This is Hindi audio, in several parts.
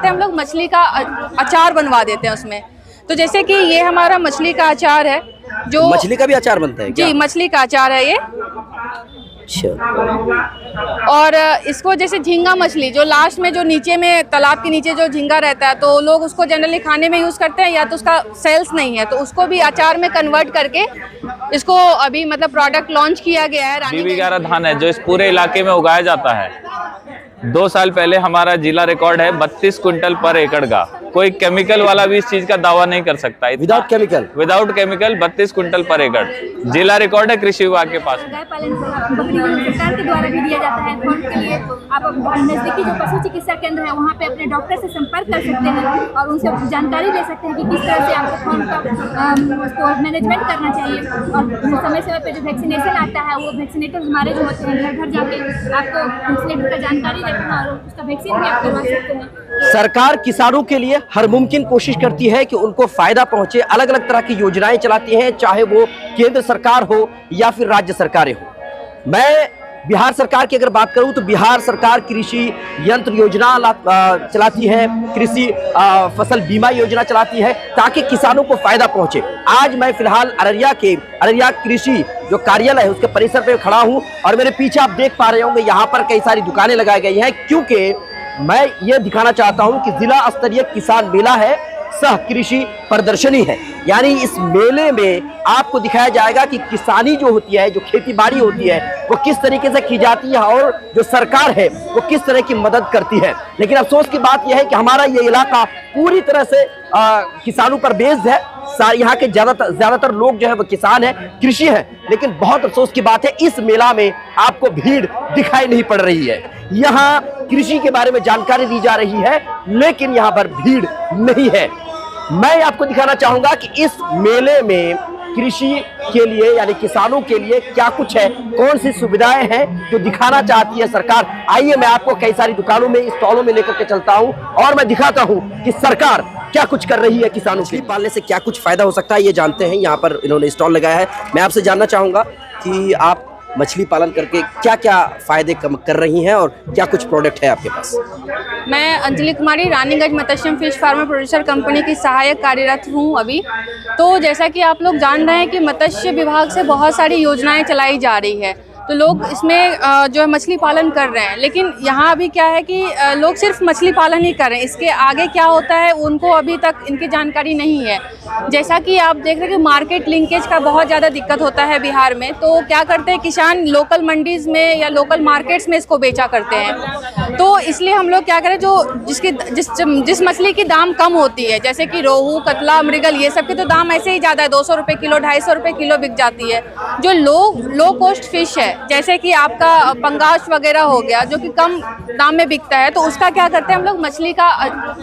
करते हैं हम लोग, मछली का अचार बनवा देते हैं उसमें। तो जैसे कि ये हमारा मछली का अचार है, जो मछली का भी अचार बनता है क्या? जी, मछली का अचार है ये। अच्छा। और इसको जैसे झींगा मछली, जो लास्ट में जो नीचे में तालाब के नीचे जो झींगा रहता है, तो लोग उसको जनरली खाने में यूज़ करते हैं, या तो उसका सेल्स नहीं है, तो उसको भी अचार में कन्वर्ट करके इसको अभी मतलब प्रोडक्ट लॉन्च किया गया है। B11 धान है जो इस पूरे इलाके में उगाया जाता है। 2 साल पहले हमारा जिला रिकॉर्ड है 32 क्विंटल पर एकड़ का। कोई केमिकल वाला भी इस चीज का दावा नहीं कर सकता। विदाउट केमिकल 32 क्विंटल पर एकड़ जिला रिकॉर्ड है कृषि विभाग के पास। गाय पालन सरकार के द्वारा भी दिया जाता है। फार्म के लिए आप नजदीकी जो पशु चिकित्सा केंद्र है वहाँ पे अपने डॉक्टर से संपर्क कर सकते हैं और उनसे जानकारी ले सकते हैं कि किस तरह से आपको फार्म का उसको मैनेजमेंट करना चाहिए। और समय समय पे जो वैक्सीनेशन आता है, वो वैक्सीनेटर हमारे जो होते हैं घर घर जाके आपको वैक्सीनेटर का जानकारी देते हैं और उसका वैक्सीन भी आप करवा सकते हैं। सरकार किसानों के लिए हर मुमकिन कोशिश करती है कि उनको फायदा पहुंचे। अलग अलग तरह की योजनाएं चलाती हैं, चाहे वो केंद्र सरकार हो या फिर राज्य सरकारें हो। मैं बिहार सरकार की अगर बात करूं तो बिहार सरकार कृषि यंत्र योजना चलाती है, कृषि फसल बीमा योजना चलाती है ताकि किसानों को फायदा पहुंचे। आज मैं फिलहाल अररिया कृषि जो कार्यालय है उसके परिसर पे खड़ा हूं और मेरे पीछे आप देख पा रहे होंगे यहाँ पर कई सारी दुकानें लगाई गई हैं, क्योंकि मैं ये दिखाना चाहता हूं कि जिला स्तरीय किसान मेला है, सह कृषि प्रदर्शनी है। यानी इस मेले में आपको दिखाया जाएगा कि किसानी जो होती है, जो खेती बाड़ी होती है, वो किस तरीके से की जाती है और जो सरकार है वो किस तरह की मदद करती है। लेकिन अफसोस की बात यह है कि हमारा ये इलाका पूरी तरह से किसानों पर बेस्ड है। यहाँ के ज्यादातर लोग जो है वो किसान है, कृषि है। लेकिन बहुत अफसोस की बात है, इस मेला में आपको भीड़ दिखाई नहीं पड़ रही है। यहाँ कृषि के बारे में जानकारी दी जा रही है लेकिन यहाँ पर भीड़ नहीं है। मैं आपको दिखाना चाहूंगा कि इस मेले में कृषि के लिए यानी किसानों के लिए क्या कुछ है, कौन सी सुविधाएं हैं जो दिखाना चाहती है सरकार। आइए मैं आपको कई सारी दुकानों में, स्टॉलों में लेकर के चलता हूं और मैं दिखाता हूं कि सरकार क्या कुछ कर रही है किसानों के पालने से क्या कुछ फायदा हो सकता है, ये जानते हैं। यहाँ पर इन्होंने स्टॉल लगाया है। मैं आपसे जानना चाहूंगा कि आप मछली पालन करके क्या क्या फायदे कर रही हैं और क्या कुछ प्रोडक्ट है आपके पास। मैं अंजलि कुमारी रानीगंज मत्स्य फिश फार्मर प्रोड्यूसर कंपनी की सहायक कार्यरत हूं अभी। तो जैसा कि आप लोग जान रहे हैं कि मत्स्य विभाग से बहुत सारी योजनाएं चलाई जा रही है, तो लोग इसमें जो है मछली पालन कर रहे हैं। लेकिन यहाँ अभी क्या है कि लोग सिर्फ मछली पालन ही कर रहे हैं, इसके आगे क्या होता है उनको अभी तक इनकी जानकारी नहीं है। जैसा कि आप देख रहे हैं कि मार्केट लिंकेज का बहुत ज़्यादा दिक्कत होता है बिहार में, तो क्या करते हैं किसान लोकल मंडीज़ में या लोकल मार्केट्स में इसको बेचा करते हैं। तो इसलिए हम लोग क्या करें, जो जिस मछली की दाम कम होती है, जैसे कि रोहू, कतला, मृगल, ये सब के तो दाम ऐसे ही ज़्यादा है, 200 रुपये किलो, 250 रुपये किलो बिक जाती है। जो लो कॉस्ट फिश है, जैसे कि आपका पंगास वगैरह हो गया, जो कि कम दाम में बिकता है, तो उसका क्या करते हैं हम लोग, मछली का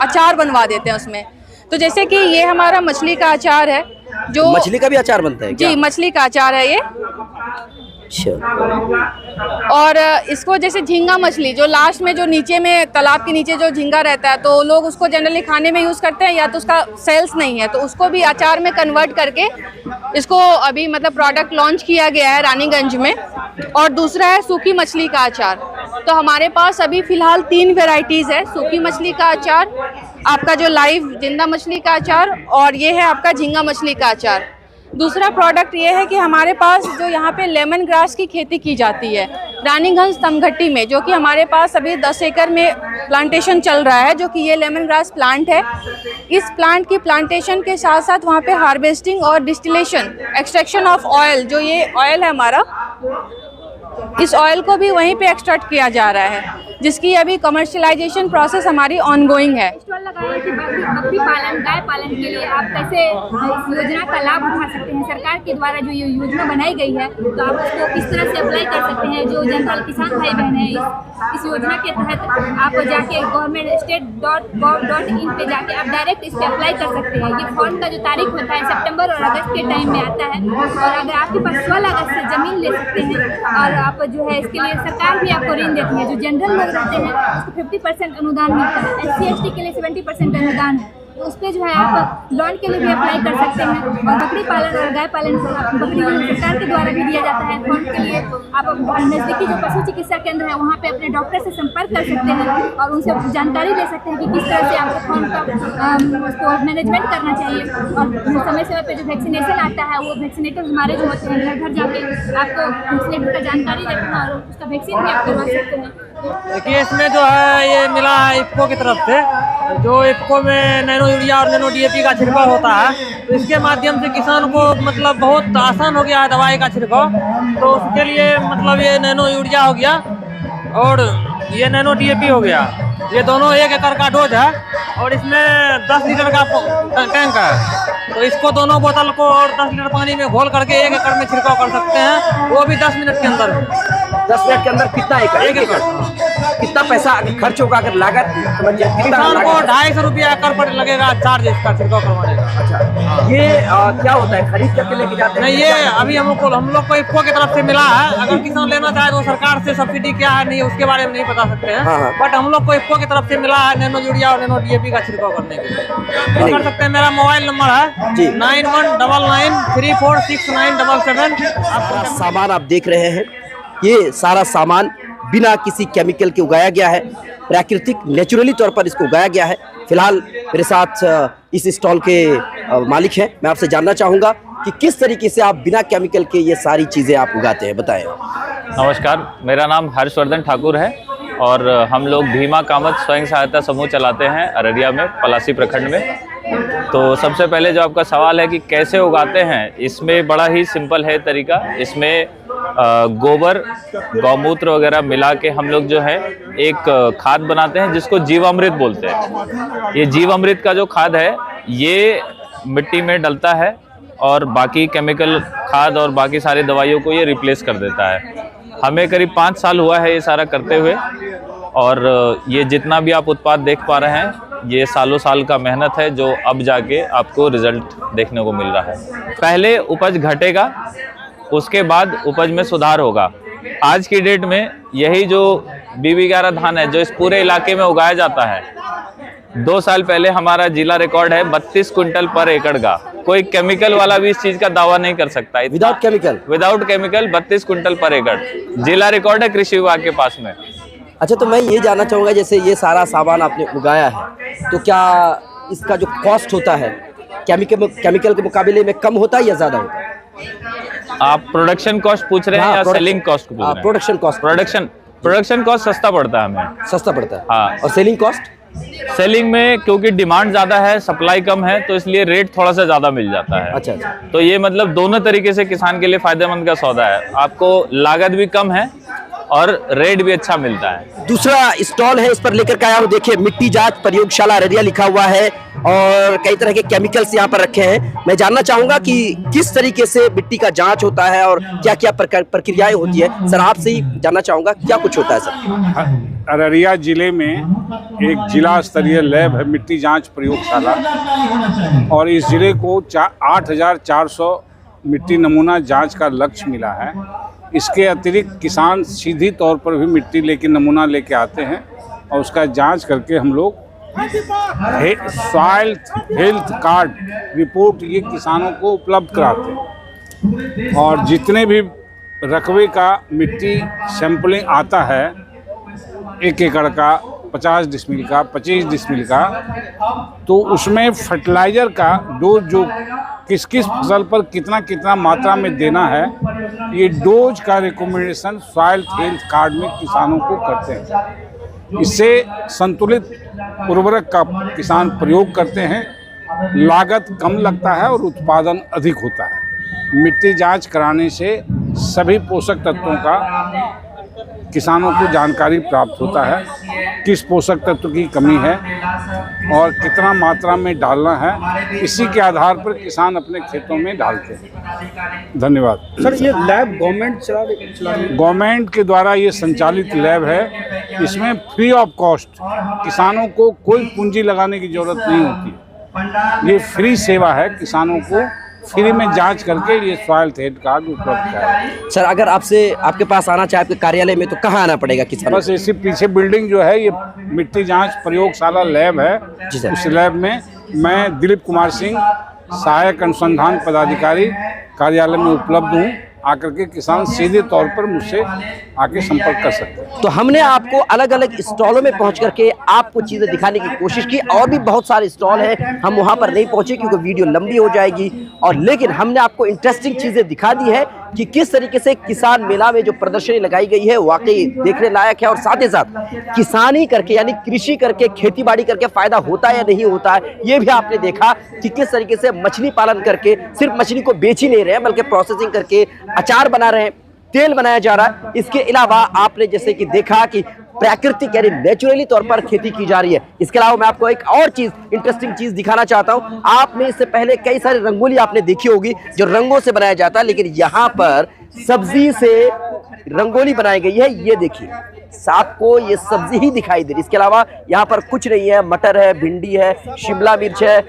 अचार बनवा देते हैं उसमें। तो जैसे कि ये हमारा मछली का अचार है, जो मछली का भी अचार बनता है क्या? जी, मछली का अचार है ये। अच्छा। और इसको जैसे झींगा मछली, जो लास्ट में जो नीचे में तालाब के नीचे जो झींगा रहता है, तो लोग उसको जनरली खाने में यूज़ करते हैं, या तो उसका सेल्स नहीं है, तो उसको भी अचार में कन्वर्ट करके इसको अभी मतलब प्रोडक्ट लॉन्च किया गया है रानीगंज में। और दूसरा है सूखी मछली का अचार। तो हमारे पास अभी फ़िलहाल 3 वेराइटीज़ है, सूखी मछली का अचार, आपका जो लाइव जिंदा मछली का अचार, और ये है आपका झींगा मछली का अचार। दूसरा प्रोडक्ट ये है कि हमारे पास जो यहाँ पे लेमन ग्रास की खेती की जाती है रानीगंज तमघट्टी में, जो कि हमारे पास अभी 10 एकड़ में प्लांटेशन चल रहा है, जो कि ये लेमन ग्रास प्लांट है। इस प्लांट की प्लांटेशन के साथ साथ वहाँ पे हार्वेस्टिंग और डिस्टिलेशन, एक्सट्रैक्शन ऑफ ऑयल, जो ये ऑयल है हमारा, इस ऑयल को भी वहीं पे एक्सट्रैक्ट किया जा रहा है, जिसकी अभी कमर्शियलाइजेशन प्रोसेस हमारी ऑनगोइंग है। स्टॉल लगाया कि बकरी पालन, गाय पालन के लिए आप कैसे इस योजना का लाभ उठा सकते हैं। सरकार के द्वारा जो ये योजना बनाई गई है, तो आप उसको किस तरह से अप्लाई कर सकते हैं। जो जनरल किसान भाई बहन है, इस योजना के तहत आप जाके government.state.gov.in पे जाके आप डायरेक्ट इस पर अप्लाई कर सकते हैं। ये फॉर्म का जो तारीख होता है सितंबर और अगस्त के टाइम में आता है, और अगर आपके पास 16 अगस्त से ज़मीन ले सकते हैं, और आप जो है इसके लिए सरकार भी आपको ऋण देती है। जो जनरल लोग रहते हैं उसको 50% अनुदान मिलता है, SC ST के लिए 70% अनुदान है। उस पर जो है आप लोन के लिए भी अप्लाई कर सकते हैं। और बकरी पालन और गाय पालन बकरी सरकार के द्वारा भी दिया जाता है। फॉर्म के लिए आप नज़दीकी जो पशु चिकित्सा केंद्र है वहाँ पे अपने डॉक्टर से संपर्क कर सकते हैं और उनसे जानकारी ले सकते हैं कि किस तरह से आपको फॉर्म का उसको मैनेजमेंट करना चाहिए। और समय समय पे जो वैक्सीनेशन आता है वो वैक्सीनेटर हमारे जो होते हैं घर घर जाके आपको वैक्सीनेटर का जानकारी देते हैं और उसका वैक्सीन भी आप करवा सकते हैं। देखिए इसमें जो है ये मिला है इफ्को की तरफ से, जो इफ्को में नैनो यूरिया और नैनो डीएपी का छिड़काव होता है, तो इसके माध्यम से किसान को मतलब बहुत आसान हो गया है दवाई का छिड़काव। तो उसके लिए मतलब ये नैनो यूरिया हो गया और ये नैनो डीएपी हो गया, ये दोनों 1 एकड़ का डोज है और इसमें 10 लीटर का टैंक है। तो इसको दोनों बोतल को और 10 लीटर पानी में घोल करके 1 एकड़ में छिड़काव कर सकते हैं, वो भी 10 मिनट के अंदर। 10 मिनट के अंदर कितना एकड़? 1 एकड़। कितना पैसा खर्च होगा अगर लागत समझिए? किसान को 250 रुपया एकड़ पर लगेगा चार्ज इसका छिड़काव करवाने का। अच्छा, ये क्या होता है, खरीद करके लेके जाते हैं? नहीं, ये अभी हम लोग को इफ्को की तरफ से मिला है। अगर किसान लेना चाहे तो सरकार से सब्सिडी क्या है नहीं उसके बारे में नहीं बता सकते हैं। हाँ। बट हम लोग को इफ्को की तरफ से मिला है नैनो यूरिया और नैनो डीएपी का छिड़काव करने के लिए। तो कर सकते हैं। मेरा मोबाइल नंबर है जी 9199346977। सारा सामान आप देख रहे हैं, ये सारा सामान बिना किसी केमिकल के उगाया गया है, प्राकृतिक नेचुरली तौर पर इसको उगाया गया है। फिलहाल मेरे साथ इस स्टॉल के मालिक हैं, मैं आपसे जानना चाहूँगा कि किस तरीके से आप बिना केमिकल के ये सारी चीज़ें आप उगाते हैं, बताएं। नमस्कार, मेरा नाम हर्षवर्धन ठाकुर है और हम लोग भीमा कामत स्वयं सहायता समूह चलाते हैं अररिया में, पलासी प्रखंड में। तो सबसे पहले जो आपका सवाल है कि कैसे उगाते हैं, इसमें बड़ा ही सिंपल है तरीका। इसमें गोबर, गौमूत्र वगैरह मिला के हम लोग जो है एक खाद बनाते हैं जिसको जीवामृत बोलते हैं। ये जीवामृत का जो खाद है ये मिट्टी में डलता है और बाकी केमिकल खाद और बाकी सारी दवाइयों को ये रिप्लेस कर देता है। हमें करीब 5 साल हुआ है ये सारा करते हुए और ये जितना भी आप उत्पाद देख पा रहे हैं ये सालों साल का मेहनत है जो अब जाके आपको रिजल्ट देखने को मिल रहा है। पहले उपज घटेगा, उसके बाद उपज में सुधार होगा। आज की डेट में यही जो BB11 धान है जो इस पूरे इलाके में उगाया जाता है, 2 साल पहले हमारा जिला रिकॉर्ड है 32 क्विंटल पर एकड़ का। कोई केमिकल वाला भी इस चीज का दावा नहीं कर सकता। विदाउट केमिकल 32 क्विंटल पर एकड़ जिला रिकॉर्ड है कृषि विभाग के पास में। अच्छा, तो मैं ये जानना चाहूँगा, जैसे ये सारा सामान आपने उगाया है तो क्या इसका जो कॉस्ट होता है केमिकल के मुकाबले में कम होता है या ज़्यादा होता है? आप प्रोडक्शन कॉस्ट पूछ रहे हैं या सेलिंग कॉस्ट पूछ रहे हैं? प्रोडक्शन कॉस्ट सस्ता पड़ता है हमें। सस्ता पड़ता है, हाँ। और सेलिंग कॉस्ट? सेलिंग में क्योंकि डिमांड ज़्यादा है, सप्लाई कम है, तो इसलिए रेट थोड़ा सा ज़्यादा मिल जाता है। अच्छा। तो ये मतलब दोनों तरीके से किसान के लिए फायदेमंद का सौदा है। आपको लागत भी कम है और रेट भी अच्छा मिलता है। दूसरा स्टॉल है, इस पर लेकर के आया हूँ। देखिए, मिट्टी जांच प्रयोगशाला अररिया लिखा हुआ है और कई तरह के केमिकल्स यहाँ पर रखे हैं। मैं जानना चाहूंगा कि किस तरीके से मिट्टी का जांच होता है और क्या क्या प्रक्रियाएं होती है। सर, आपसे ही जानना चाहूंगा क्या कुछ होता है। सर, अररिया जिले में एक जिला स्तरीय लैब है मिट्टी जांच प्रयोगशाला, और इस जिले को 8,400 मिट्टी नमूना जांच का लक्ष्य मिला है। इसके अतिरिक्त किसान सीधी तौर पर भी मिट्टी लेके नमूना लेके आते हैं और उसका जांच करके हम लोग सॉइल हेल्थ कार्ड रिपोर्ट ये किसानों को उपलब्ध कराते हैं। और जितने भी रकबे का मिट्टी सैंपलिंग आता है, 1 एकड़ का, 50 डिसमिल का, 25 डिसमिल का, तो उसमें फर्टिलाइज़र का डोज जो किस किस फसल पर कितना कितना मात्रा में देना है, ये डोज का रिकमेंडेशन सॉइल हेल्थ कार्ड में किसानों को करते हैं। इससे संतुलित उर्वरक का किसान प्रयोग करते हैं, लागत कम लगता है और उत्पादन अधिक होता है। मिट्टी जांच कराने से सभी पोषक तत्वों का किसानों को जानकारी प्राप्त होता है, किस पोषक तत्व की कमी है और कितना मात्रा में डालना है। इसी के आधार पर किसान अपने खेतों में डालते हैं। धन्यवाद। सर, ये लैब गवर्नमेंट के द्वारा ये संचालित लैब है। इसमें फ्री ऑफ कॉस्ट किसानों को कोई पूंजी लगाने की जरूरत नहीं होती। ये फ्री सेवा है, किसानों को फ्री में जांच करके ये सॉइल हेल्थ कार्ड उपलब्ध कराया। सर अगर आपके पास आना चाहे आपके कार्यालय में तो कहाँ आना पड़ेगा किसान? बस इसी पीछे बिल्डिंग जो है ये मिट्टी जांच प्रयोगशाला लैब है। जी सर। उस लैब में मैं दिलीप कुमार सिंह सहायक अनुसंधान पदाधिकारी कार्यालय में उपलब्ध हूँ। आकर के किसान सीधे तौर पर मुझसे आके संपर्क कर सकते हैं। तो हमने आपको अलग अलग स्टॉलों में पहुंच करके आपको चीज़ें दिखाने की कोशिश की, और भी बहुत सारे स्टॉल हैं, हम वहां पर नहीं पहुंचे क्योंकि वीडियो लंबी हो जाएगी। और लेकिन हमने आपको इंटरेस्टिंग चीज़ें दिखा दी है कि किस तरीके से किसान मेला में जो प्रदर्शनी लगाई गई है वाकई देखने लायक है। और साथ ही साथ किसानी करके यानी कृषि करके खेती बाड़ी करके फायदा होता है या नहीं होता है, ये भी आपने देखा कि किस तरीके से मछली पालन करके सिर्फ मछली को बेच ही नहीं रहे हैं बल्कि प्रोसेसिंग करके अचार बना रहे हैं, तेल बनाया जा रहा है। इसके अलावा आपने जैसे कि देखा कि प्राकृतिक यानी नेचुरली तौर पर खेती की जा रही है। इसके अलावा मैं आपको एक और चीज इंटरेस्टिंग चीज दिखाना चाहता हूं। आपने इससे पहले कई सारी रंगोली आपने देखी होगी जो रंगों से बनाया जाता है, लेकिन यहाँ पर सब्जी से रंगोली बनाई गई है। ये देखिए आपको ये सब्जी ही दिखाई दे रही, इसके अलावा यहाँ पर कुछ नहीं है। मटर है, भिंडी है, शिमला मिर्च है,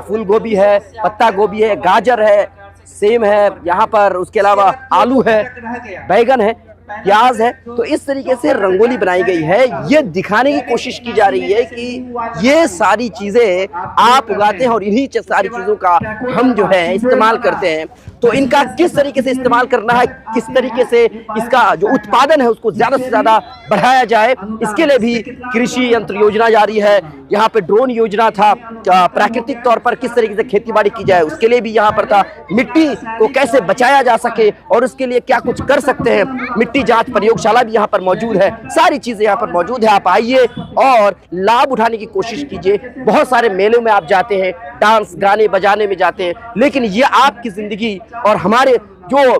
फूल गोभी है, पत्ता गोभी है, गाजर है, सेम है यहाँ पर, उसके अलावा आलू है, बैगन है, प्याज है। तो इस तरीके से रंगोली बनाई गई है। ये दिखाने की कोशिश की जा रही है कि ये सारी चीजें आप उगाते हैं और इन्हीं सारी चीजों का हम जो है इस्तेमाल करते हैं। तो इनका किस तरीके से इस्तेमाल करना है, किस तरीके से इसका जो उत्पादन है उसको ज्यादा से ज्यादा बढ़ाया जाए, इसके लिए भी कृषि यंत्र योजना जारी है। यहाँ पे ड्रोन योजना था, प्राकृतिक तौर पर किस तरीके से खेती बाड़ी की जाए उसके लिए भी यहाँ पर था। मिट्टी को कैसे बचाया जा सके और उसके लिए क्या कुछ कर सकते हैं, मिट्टी जांच प्रयोगशाला भी यहाँ पर मौजूद है। सारी चीजें यहाँ पर मौजूद है। आप आइए और लाभ उठाने की कोशिश कीजिए। बहुत सारे मेलों में आप जाते हैं, डांस गाने बजाने में जाते हैं, लेकिन ये आपकी जिंदगी और हमारे जो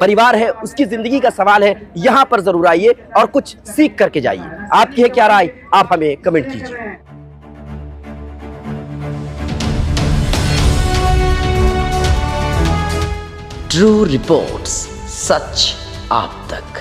परिवार है उसकी जिंदगी का सवाल है। यहाँ पर जरूर आइए और कुछ सीख करके जाइए। आपकी है क्या राय, आप हमें कमेंट कीजिए। ट्रू रिपोर्ट्स, सच आप तक।